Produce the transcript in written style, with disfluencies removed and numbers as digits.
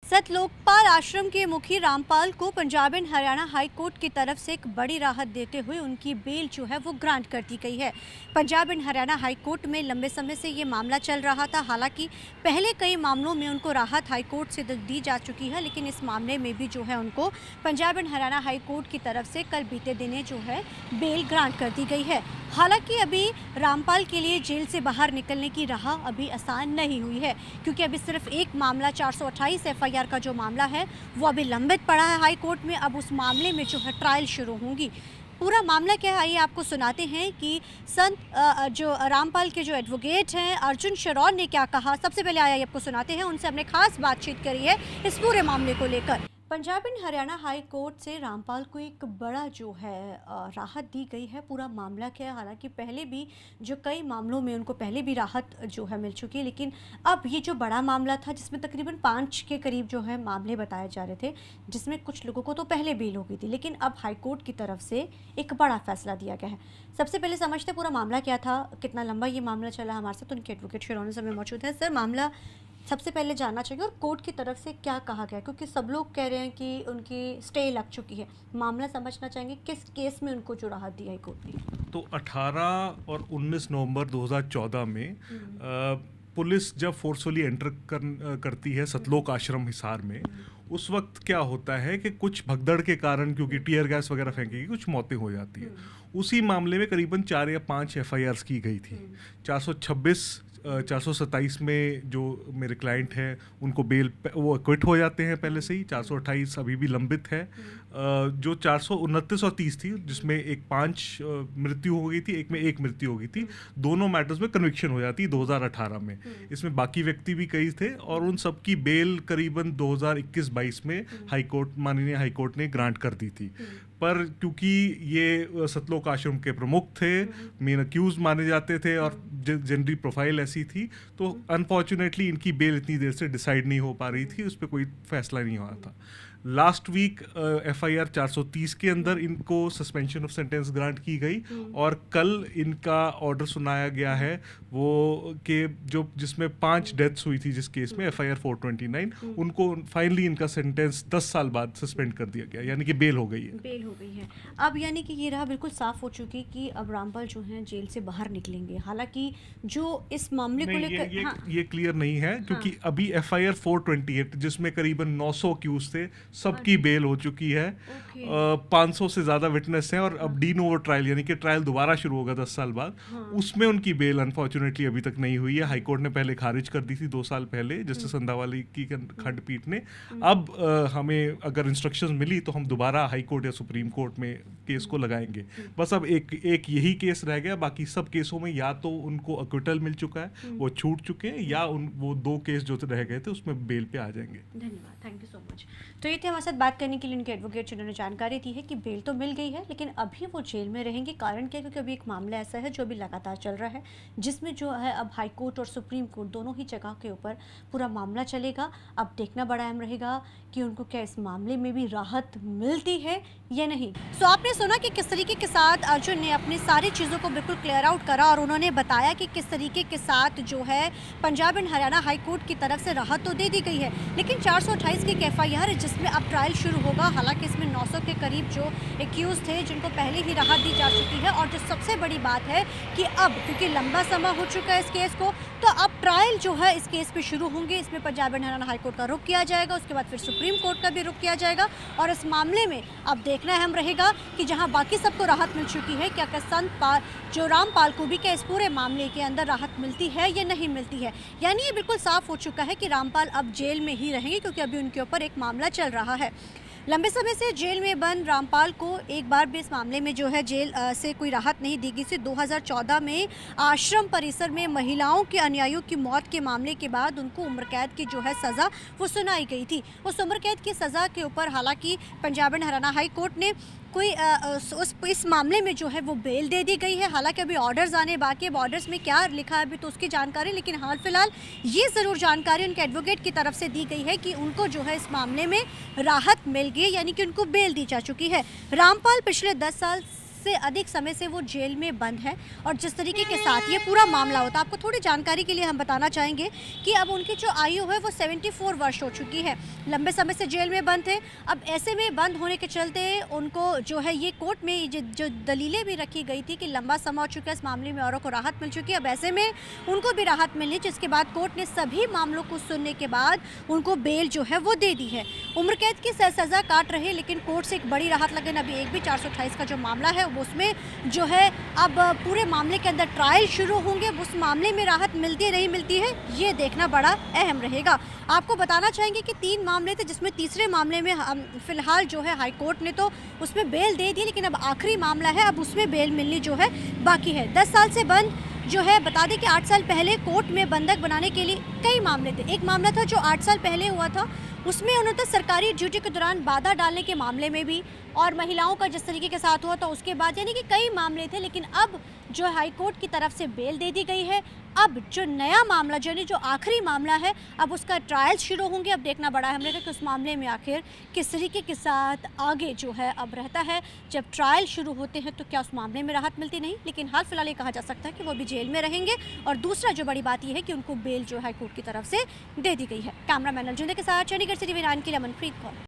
सतलोकपाल आश्रम के मुखी रामपाल को Punjab and Haryana high court की तरफ से एक बड़ी राहत देते हुए उनकी बेल जो है वो ग्रांट कर दी गई है। Punjab and Haryana high court में लंबे समय से ये मामला चल रहा था। हालांकि पहले कई मामलों में उनको राहत हाई कोर्ट से दी जा चुकी है, लेकिन इस मामले में भी जो है उनको Punjab and Haryana high court की तरफ से कल बीते दिने जो है बेल ग्रांट कर दी गई है। हालांकि अभी रामपाल के लिए जेल से बाहर निकलने की राह अभी आसान नहीं हुई है, क्योंकि अभी सिर्फ एक मामला 428 एफआईआर का जो मामला है वो अभी लंबित पड़ा है हाई कोर्ट में। अब उस मामले में जो है ट्रायल शुरू होंगी। पूरा मामला क्या है आइए आपको सुनाते हैं कि संत जो रामपाल के जो एडवोकेट हैं अर्जुन शरौन ने क्या कहा। सबसे पहले आइए आपको सुनाते हैं, उनसे हमने खास बातचीत करी है इस पूरे मामले को लेकर। Punjab and Haryana high court से रामपाल को एक बड़ा जो है राहत दी गई है। पूरा मामला क्या है, हालांकि पहले भी जो कई मामलों में उनको पहले भी राहत जो है मिल चुकी है, लेकिन अब ये जो बड़ा मामला था जिसमें तकरीबन 5 के करीब जो है मामले बताए जा रहे थे, जिसमें कुछ लोगों को तो पहले बेल हो गई थी, लेकिन अब हाई कोर्ट की तरफ से एक बड़ा फैसला दिया गया है। सबसे पहले समझते पूरा मामला क्या था, कितना लंबा ये मामला चला। हमारे साथ उनके एडवोकेट शरौन समय मौजूद है। सर, मामला सबसे पहले जानना चाहिए और कोर्ट की तरफ से क्या कहा गया, क्योंकि सब लोग कह रहे हैं कि उनकी स्टे लग चुकी है। मामला समझना चाहेंगे किस केस में उनको जो राहत दी है कोर्ट ने। तो 18 और 19 नवंबर 2014 में पुलिस जब फोर्सफुली एंटर करती है सतलोक आश्रम हिसार में, उस वक्त क्या होता है कि कुछ भगदड़ के कारण, क्योंकि टीयर गैस वगैरह फेंकेगी, कुछ मौतें हो जाती है। उसी मामले में करीबन 4 या 5 एफआईआर्स की गई थी। 426 427 में जो मेरे क्लाइंट हैं उनको बेल वो क्विट हो जाते हैं पहले से ही। 428 अभी भी लंबित है। जो 429 और 30 थी, जिसमें एक 5 मृत्यु हो गई थी, एक में 1 मृत्यु हो गई थी, दोनों मैटर्स में कन्विक्शन हो जाती 2018 में। इसमें बाकी व्यक्ति भी कई थे और उन सब की बेल करीबन 2021-22 में माननीय हाई कोर्ट ने ग्रांट कर दी थी। पर क्योंकि ये सतलोक आश्रम के प्रमुख थे, मेन अक्यूज माने जाते थे और जनरली प्रोफाइल ऐसी थी, तो अनफॉर्चुनेटली इनकी बेल इतनी देर से डिसाइड नहीं हो पा रही थी, उस पर कोई फैसला नहीं हुआ था। लास्ट वीक एफआईआर 430 के अंदर इनको सस्पेंशन ऑफ सेंटेंस ग्रांट की गई और कल इनका ऑर्डर सुनाया गया है वो कि जिसमें 5 डेथ्स हुई थी जिस केस में एफआईआर 429, उनको फाइनली इनका सेंटेंस 10 साल बाद सस्पेंड कर दिया गया, यानी कि बेल हो गई है। अब यानी कि ये राह बिल्कुल साफ हो चुकी कि अब रामपाल जो हैं जेल से बाहर निकलेंगे। हालांकि जो इस मामले को लेकर ये क्लियर नहीं है, क्योंकि अभी एफआईआर 428 जिसमें करीबन 900 अक्यूज थे, सबकी बेल हो चुकी है। 500 से ज्यादा विटनेस हैं और अब डी नोवो ट्रायल, यानी कि ट्रायल दोबारा शुरू होगा 10 साल बाद, उसमें उनकी बेल अनफॉर्चुनेटली अभी तक नहीं हुई है। हाई कोर्ट ने पहले खारिज कर दी थी 2 साल पहले जस्टिस संधावाली की खंडपीठ ने। अब हमें अगर इंस्ट्रक्शंस मिली तो हम दोबारा हाई कोर्ट या सुप्रीम कोर्ट में केस को लगाएंगे। बस अब एक यही केस रह गया, बाकी सब केसों में या तो उनको अक्विटल मिल चुका है, वो छूट चुके हैं, या वो 2 केस जो रह गए थे उसमें बेल पे आ जाएंगे। धन्यवाद, थैंक यू सो मच। तो ये थे हमारे साथ बात करने के लिए उनके एडवोकेट, जिन्होंने जानकारी दी है कि बेल तो मिल गई है, लेकिन अभी वो जेल में रहेंगे। कारण क्या, क्योंकि अभी एक मामला ऐसा है जो अभी लगातार चल रहा है, जिसमें जो है अब हाई कोर्ट और सुप्रीम कोर्ट दोनों ही जगह के ऊपर पूरा मामला चलेगा। अब देखना बड़ा अहम रहेगा कि उनको क्या इस मामले में भी राहत मिलती है या नहीं। सो आपने सुना कि किस तरीके के साथ अर्जुन ने अपनी सारी चीज़ों को बिल्कुल क्लियर आउट करा और उन्होंने बताया कि किस तरीके के साथ जो है Punjab and Haryana high court की तरफ से राहत तो दे दी गई है, लेकिन 428 की एफआईआर है जिसमें अब ट्रायल शुरू होगा। हालांकि इसमें 900 के करीब जो एक्यूज थे जिनको पहले ही राहत दी जा चुकी है, और जो सबसे बड़ी बात है कि अब क्योंकि लंबा समय हो चुका है इस केस को, तो अब ट्रायल जो है इस केस पे शुरू होंगे। इसमें Punjab and Haryana high court का रुख किया जाएगा, उसके बाद फिर सुप्रीम कोर्ट का भी रुख किया जाएगा। और इस मामले में अब देखना अहम रहेगा कि जहां बाकी सबको राहत मिल चुकी है, क्या जो रामपाल को भी क्या इस पूरे मामले के अंदर राहत मिलती है या नहीं मिलती है। यानी ये बिल्कुल साफ हो चुका है कि रामपाल अब जेल में ही रहेंगे, क्योंकि अभी उनके ऊपर एक मामला चल रहा है। लंबे समय से जेल में बंद रामपाल को एक बार भी इस मामले में जो है जेल से कोई राहत नहीं दी गई थी। 2014 में आश्रम परिसर में महिलाओं के अनुयायियों की मौत के मामले के बाद उनको उम्र कैद की जो है सज़ा वो सुनाई गई थी। उस उम्र कैद की सज़ा के ऊपर हालांकि Punjab and Haryana high court ने कोई इस मामले में जो है वो बेल दे दी गई है। हालांकि अभी ऑर्डर्स आने बाकी है, ऑर्डर्स में क्या लिखा है अभी तो उसकी जानकारी, लेकिन हाल फिलहाल ये ज़रूर जानकारी उनके एडवोकेट की तरफ से दी गई है कि उनको जो है इस मामले में राहत मिल गई, यानी कि उनको बेल दी जा चुकी है। रामपाल पिछले 10 साल से अधिक समय से वो जेल में बंद है और जिस तरीके के साथ ये पूरा मामला होता है, आपको थोड़ी जानकारी के लिए हम बताना चाहेंगे कि अब उनकी जो आयु है वो 74 वर्ष हो चुकी है। लंबे समय से जेल में बंद थे। अब ऐसे में बंद होने के चलते उनको जो है ये कोर्ट में जो दलीलें भी रखी गई थी कि लंबा समय हो चुका है, इस मामले में औरों को राहत मिल चुकी है। अब ऐसे में उनको भी राहत मिली, जिसके बाद कोर्ट ने सभी मामलों को सुनने के बाद उनको बेल जो है वो दे दी है। उम्र कैद की सजा काट रहे, लेकिन कोर्ट से एक बड़ी राहत, लेकिन अभी एक भी 428 का जो मामला है उसमें जो है अब पूरे मामले के अंदर ट्रायल शुरू होंगे। उस मामले में राहत मिलती है नहीं मिलती है ये देखना बड़ा अहम रहेगा। आपको बताना चाहेंगे कि 3 मामले थे, जिसमें तीसरे मामले में फिलहाल जो है हाई कोर्ट ने तो उसमें बेल दे दी, लेकिन अब आखिरी मामला है, अब उसमें बेल मिलनी जो है बाकी है। 10 साल से बंद जो है, बता दें कि 8 साल पहले कोर्ट में बंधक बनाने के लिए कई मामले थे। एक मामला था जो 8 साल पहले हुआ था, उसमें उन्होंने सरकारी ड्यूटी के दौरान बाधा डालने के मामले में भी, और महिलाओं का जिस तरीके के साथ हुआ था उसके बाद, यानी कि कई मामले थे। लेकिन अब जो हाई कोर्ट की तरफ से बेल दे दी गई है। अब जो नया मामला यानी जो आखिरी मामला है, अब उसका ट्रायल शुरू होंगे। अब देखना बड़ा है कि उस मामले में आखिर किस तरीके के साथ आगे जो है अब रहता है। जब ट्रायल शुरू होते हैं तो क्या उस मामले में राहत मिलती नहीं, लेकिन हाल फिलहाल ये कहा जा सकता है कि वो भी जेल में रहेंगे। और दूसरा जो बड़ी बात यह है कि उनको बेल जो हाई कोर्ट की तरफ से दे दी गई है। कैमरामैन अर्जुन के साथ चंडीगढ़ से टीवी 9 के लिए मनप्रीत कौर।